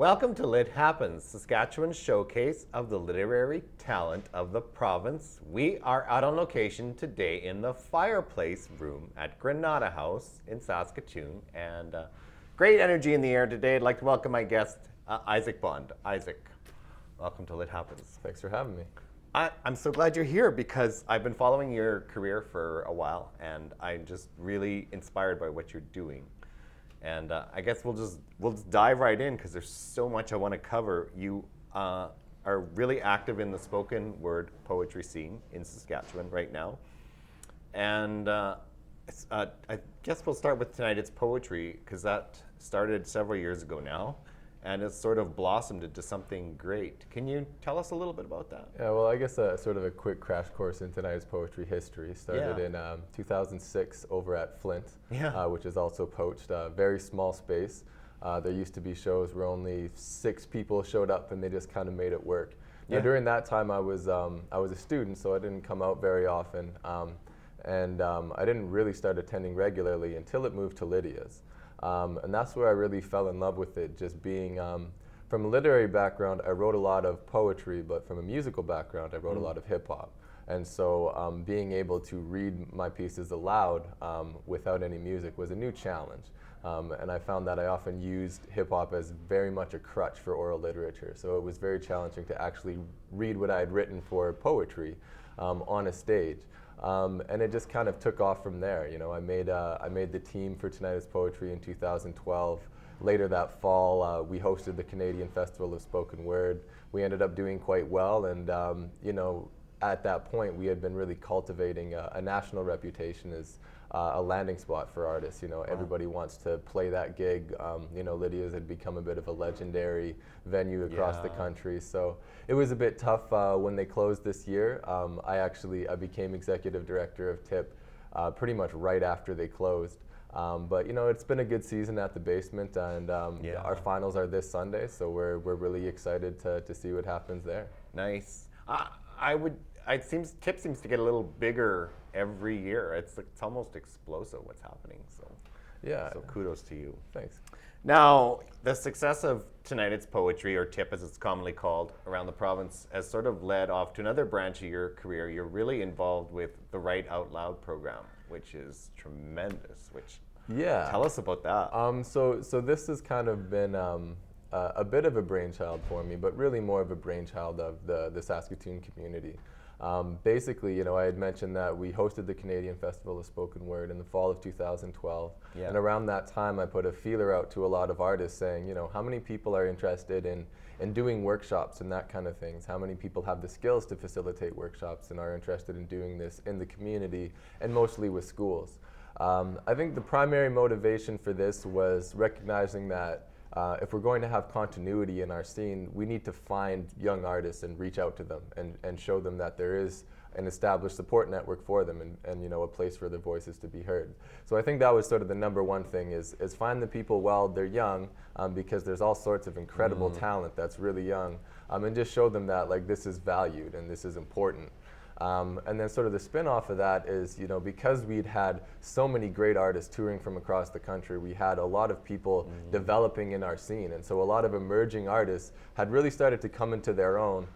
Welcome to Lit Happens, Saskatchewan's showcase of the literary talent of the province. We are out on location today in the Fireplace Room at Granada House in Saskatoon, and great energy in the air today. I'd like to welcome my guest, Isaac Bond. Isaac, welcome to Lit Happens. Thanks for having me. I'm so glad you're here because I've been following your career for a while, and I'm just really inspired by what you're doing. And I guess we'll just dive right in because there's so much I want to cover. You are really active in the spoken word poetry scene in Saskatchewan right now. And I guess we'll start with tonight. It's poetry because that started several years ago now. And it's sort of blossomed into something great. Can you tell us a little bit about that? Yeah, well, I guess sort of a quick crash course in tonight's poetry history. Started in 2006 over at Flint, which is also poached. Very small space. There used to be shows where only 6 people showed up and they just kind of made it work. Now, during that time, I was a student, so I didn't come out very often. I didn't really start attending regularly until it moved to Lydia's. And that's where I really fell in love with it, just being, from a literary background, I wrote a lot of poetry, but from a musical background, I wrote a lot of hip hop. And so being able to read my pieces aloud without any music was a new challenge. And I found that I often used hip hop as very much a crutch for oral literature. So it was very challenging to actually read what I had written for poetry on a stage. And it just kind of took off from there. You know, I made the team for Tonight's Poetry in 2012. Later that fall, we hosted the Canadian Festival of Spoken Word. We ended up doing quite well, and you know, at that point, we had been really cultivating a national reputation as a landing spot for artists. You know, everybody wants to play that gig. You know, Lydia's had become a bit of a legendary venue across the country. So it was a bit tough when they closed this year. I became executive director of TIP pretty much right after they closed. But you know, it's been a good season at the basement, and our finals are this Sunday, so we're really excited to see what happens there. Nice. TIP seems to get a little bigger every year. It's almost explosive what's happening. So kudos to you. Thanks. Now, the success of Tonight It's Poetry, or TIP as it's commonly called, around the province has sort of led off to another branch of your career. You're really involved with the Write Out Loud program, which is tremendous. Tell us about that. So this has kind of been a bit of a brainchild for me, but really more of a brainchild of the Saskatoon community. Basically, you know, I had mentioned that we hosted the Canadian Festival of Spoken Word in the fall of 2012. And around that time, I put a feeler out to a lot of artists saying, you know, how many people are interested in doing workshops and that kind of things? How many people have the skills to facilitate workshops and are interested in doing this in the community and mostly with schools? I think the primary motivation for this was recognizing that if we're going to have continuity in our scene, we need to find young artists and reach out to them and show them that there is an established support network for them and you know, a place for their voices to be heard. So I think that was sort of the number one thing is find the people while they're young, because there's all sorts of incredible talent that's really young, and just show them that like this is valued and this is important. And then sort of the spin-off of that is, you know, because we'd had so many great artists touring from across the country, we had a lot of people developing in our scene. And so a lot of emerging artists had really started to come into their own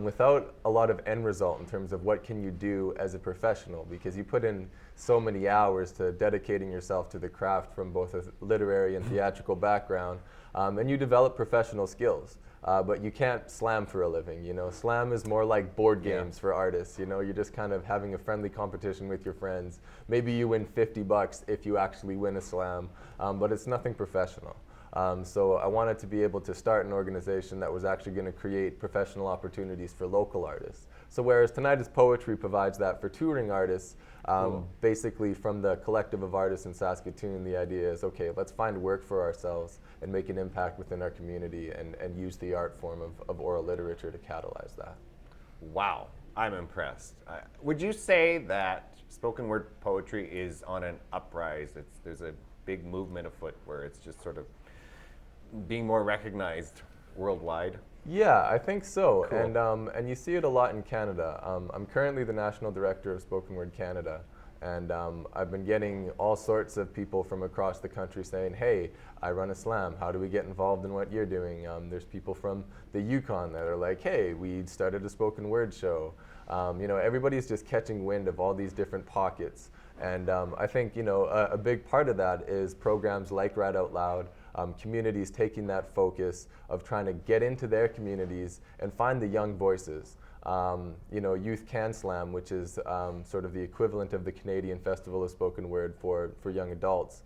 without a lot of end result in terms of what can you do as a professional, because you put in so many hours to dedicating yourself to the craft from both a literary and theatrical background, and you develop professional skills. But you can't slam for a living, you know. Slam is more like board games for artists, you know. You're just kind of having a friendly competition with your friends. Maybe you win $50 if you actually win a slam, but it's nothing professional. So I wanted to be able to start an organization that was actually going to create professional opportunities for local artists. So whereas Tonight Is Poetry provides that for touring artists, basically from the collective of artists in Saskatoon, the idea is, okay, let's find work for ourselves and make an impact within our community and use the art form of oral literature to catalyze that. Wow, I'm impressed. Would you say that spoken word poetry is on an uprise? There's a big movement afoot where it's just sort of being more recognized worldwide? Yeah, I think so. Cool. And you see it a lot in Canada. I'm currently the National Director of Spoken Word Canada. And I've been getting all sorts of people from across the country saying, hey, I run a slam. How do we get involved in what you're doing? There's people from the Yukon that are like, hey, we started a spoken word show. Everybody's just catching wind of all these different pockets. And I think, a big part of that is programs like Rad Out Loud, communities taking that focus of trying to get into their communities and find the young voices. Youth Can Slam, which is sort of the equivalent of the Canadian Festival of Spoken Word for young adults,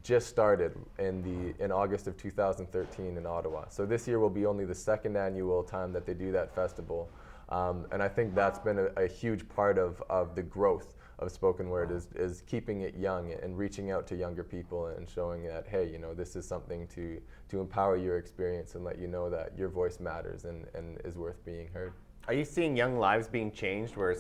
just started in August of 2013 in Ottawa. So this year will be only the second annual time that they do that festival. And I think that's been a huge part of the growth of spoken word is keeping it young and reaching out to younger people and showing that, hey, this is something to empower your experience and let you know that your voice matters and is worth being heard. Are you seeing young lives being changed where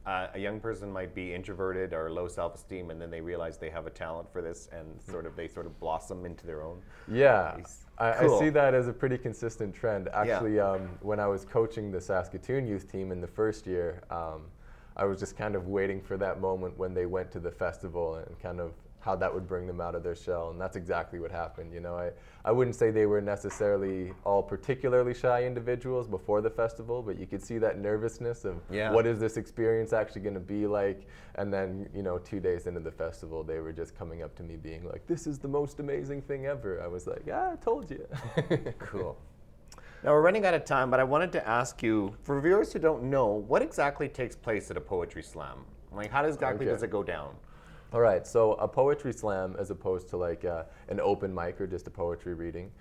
a young person might be introverted or low self-esteem and then they realize they have a talent for this and they sort of blossom into their own? Yeah, Cool. I see that as a pretty consistent trend. Actually, when I was coaching the Saskatoon youth team in the first year, I was just kind of waiting for that moment when they went to the festival and kind of how that would bring them out of their shell, and that's exactly what happened. I wouldn't say they were necessarily all particularly shy individuals before the festival, but you could see that nervousness of what is this experience actually going to be like, and then 2 days into the festival they were just coming up to me being like, this is the most amazing thing ever. I was like, I told you. Cool. Now we're running out of time, but I wanted to ask you, for viewers who don't know, what exactly takes place at a poetry slam? Like, how exactly does it go down? All right, so a poetry slam, as opposed to like an open mic or just a poetry reading,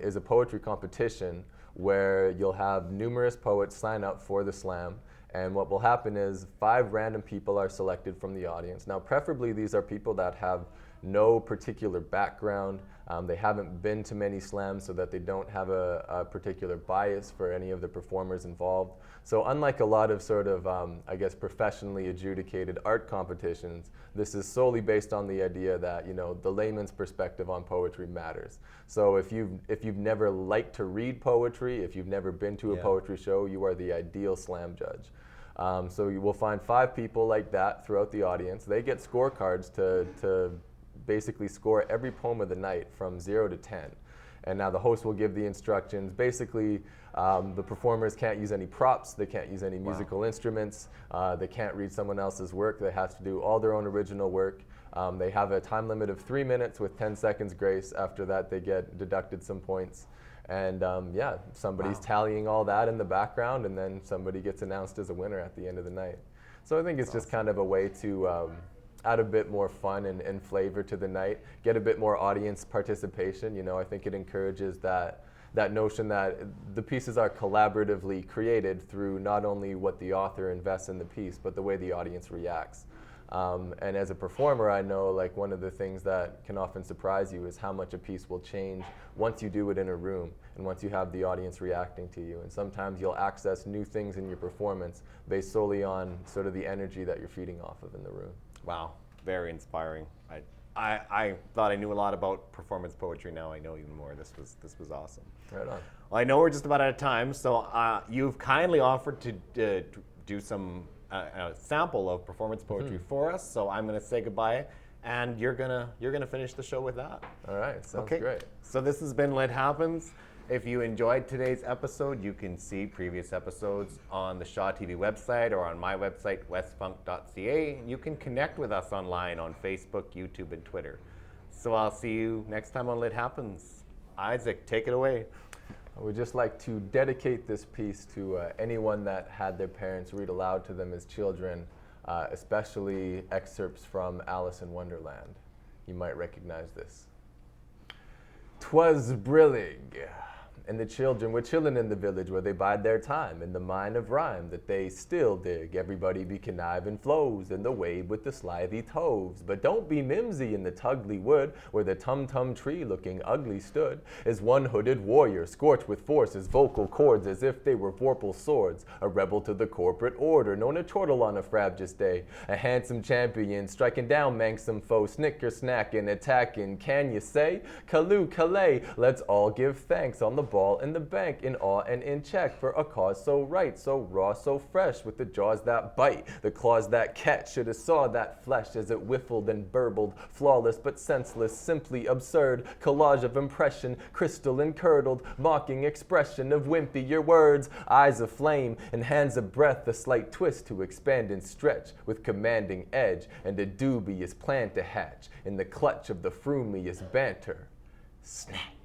is a poetry competition where you'll have numerous poets sign up for the slam. And what will happen is 5 random people are selected from the audience. Now, preferably these are people that have no particular background. They haven't been to many slams so that they don't have a particular bias for any of the performers involved. So unlike a lot of sort of, professionally adjudicated art competitions, this is solely based on the idea that, the layman's perspective on poetry matters. So if you've never liked to read poetry, if you've never been to a poetry show, you are the ideal slam judge. So you will find 5 people like that throughout the audience. They get scorecards to basically score every poem of the night from 0 to 10. And now the host will give the instructions. Basically, the performers can't use any props. They can't use any musical instruments. They can't read someone else's work. They have to do all their own original work. They have a time limit of 3 minutes with 10 seconds grace. After that, they get deducted some points. And somebody's tallying all that in the background, and then somebody gets announced as a winner at the end of the night. So I think it's just kind of a way to add a bit more fun and flavor to the night, get a bit more audience participation. I think it encourages that notion that the pieces are collaboratively created through not only what the author invests in the piece, but the way the audience reacts. And as a performer, I know like one of the things that can often surprise you is how much a piece will change once you do it in a room and once you have the audience reacting to you. And sometimes you'll access new things in your performance based solely on sort of the energy that you're feeding off of in the room. Wow, very inspiring. I thought I knew a lot about performance poetry. Now I know even more. This was awesome. Right on. Well, I know we're just about out of time, so you've kindly offered to do some sample of performance poetry for us. So I'm going to say goodbye, and you're gonna finish the show with that. All right, sounds great. So this has been Lit Happens. If you enjoyed today's episode, you can see previous episodes on the Shaw TV website or on my website, westfunk.ca. You can connect with us online on Facebook, YouTube, and Twitter. So I'll see you next time on Lit Happens. Isaac, take it away. I would just like to dedicate this piece to anyone that had their parents read aloud to them as children, especially excerpts from Alice in Wonderland. You might recognize this. 'Twas brillig, and the children were chillin' in the village where they bide their time in the mine of rhyme that they still dig. Everybody be conniving flows in the wave with the slithy toves. But don't be mimsy in the tugly wood where the tum-tum tree looking ugly stood as one hooded warrior scorched with force his vocal cords as if they were vorpal swords. A rebel to the corporate order, known a chortle on a frabjous day. A handsome champion striking down manxome foe, snicker snacking, attacking. Can you say? Callooh, Calais, let's all give thanks on the ball in the bank in awe and in check for a cause so right, so raw, so fresh, with the jaws that bite, the claws that catch. Should have saw that flesh as it whiffled and burbled, flawless but senseless, simply absurd, collage of impression, crystal and curdled, mocking expression of wimpier words, eyes of flame and hands of breath, a slight twist to expand and stretch with commanding edge, and a dubious plan to hatch in the clutch of the frumiest banter. Snatch.